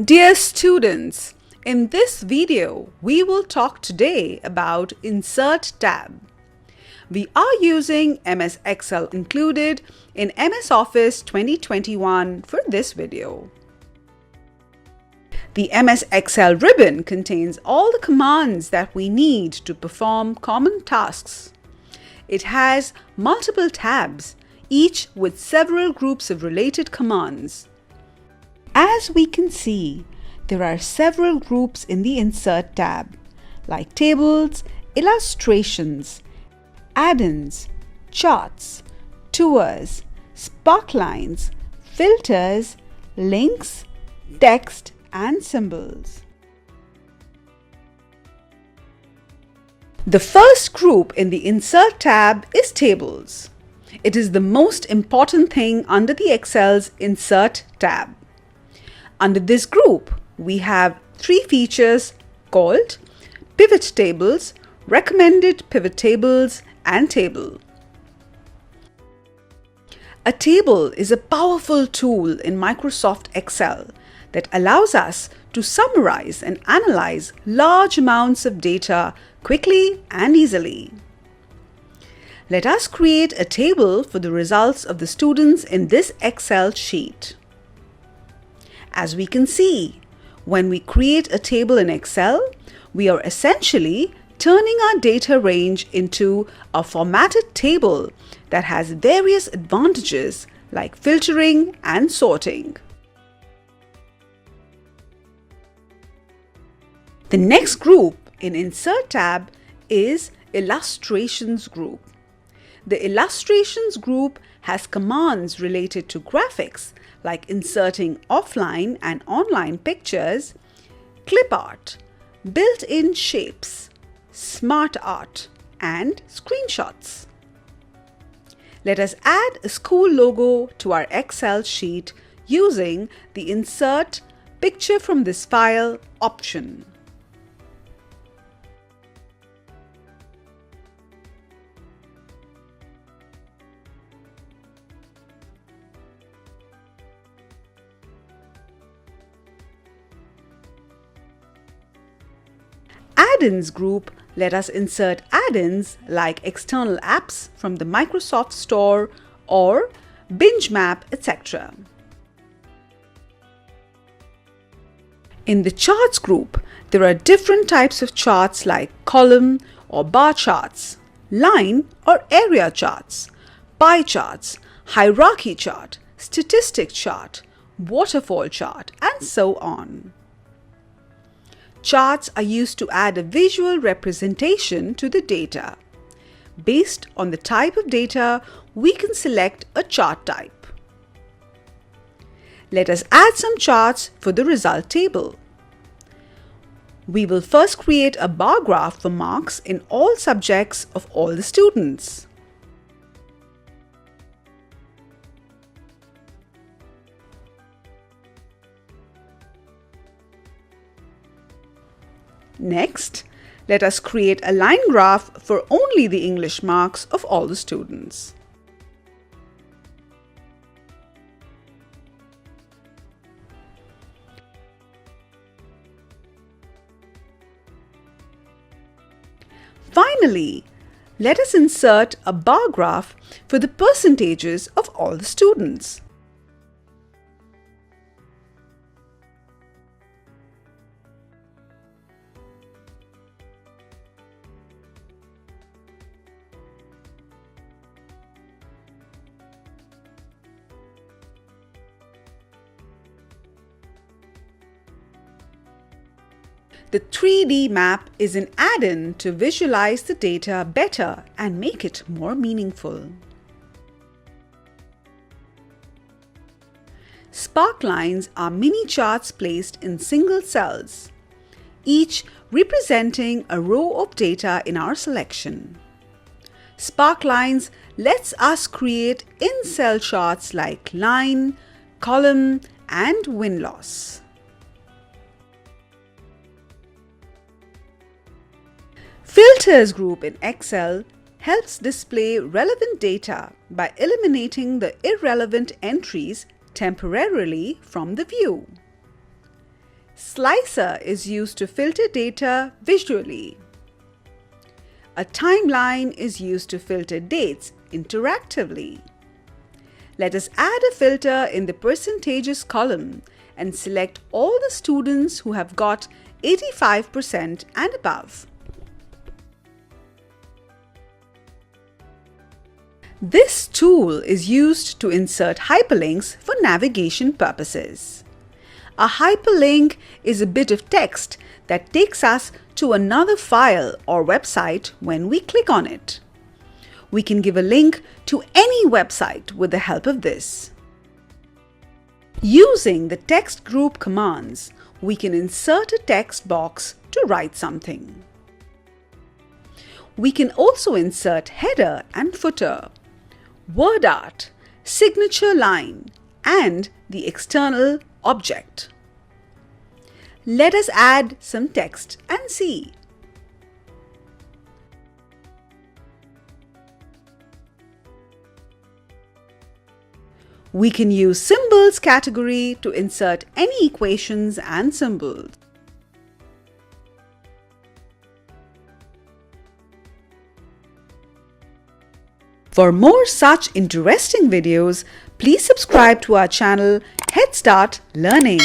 Dear students, in this video, we will talk today about Insert tab. We are using MS Excel included in MS Office 2021 for this video. The MS Excel ribbon contains all the commands that we need to perform common tasks. It has multiple tabs, each with several groups of related commands. As we can see, there are several groups in the Insert tab, like tables, illustrations, add-ins, charts, tours, sparklines, filters, links, text, and symbols. The first group in the Insert tab is tables. It is the most important thing under the Excel's Insert tab. Under this group, we have three features called pivot tables, recommended pivot tables, and table. A table is a powerful tool in Microsoft Excel that allows us to summarize and analyze large amounts of data quickly and easily. Let us create a table for the results of the students in this Excel sheet. As we can see, when we create a table in Excel, we are essentially turning our data range into a formatted table that has various advantages like filtering and sorting. The next group in Insert tab is Illustrations group. The Illustrations group has commands related to graphics like inserting offline and online pictures, clip art, built-in shapes, smart art, and screenshots. Let us add a school logo to our Excel sheet using the Insert Picture from this file option. Add-ins group let us insert add-ins like external apps from the Microsoft Store or Binge Map, etc. In the charts group, there are different types of charts like column or bar charts, line or area charts, pie charts, hierarchy chart, statistic chart, waterfall chart, and so on. Charts are used to add a visual representation to the data. Based on the type of data, we can select a chart type. Let us add some charts for the result table. We will first create a bar graph for marks in all subjects of all the students. Next, let us create a line graph for only the English marks of all the students. Finally, let us insert a bar graph for the percentages of all the students. The 3D map is an add-in to visualize the data better and make it more meaningful. Sparklines are mini charts placed in single cells, each representing a row of data in our selection. Sparklines lets us create in-cell charts like line, column, and win-loss. Filters group in Excel helps display relevant data by eliminating the irrelevant entries temporarily from the view. Slicer is used to filter data visually. A timeline is used to filter dates interactively. Let us add a filter in the percentages column and select all the students who have got 85% and above. This tool is used to insert hyperlinks for navigation purposes. A hyperlink is a bit of text that takes us to another file or website when we click on it. We can give a link to any website with the help of this. Using the text group commands, we can insert a text box to write something. We can also insert header and footer, word art, signature line, and the external object. Let us add some text and see. We can use symbols category to insert any equations and symbols. For more such interesting videos, please subscribe to our channel Head Start Learning.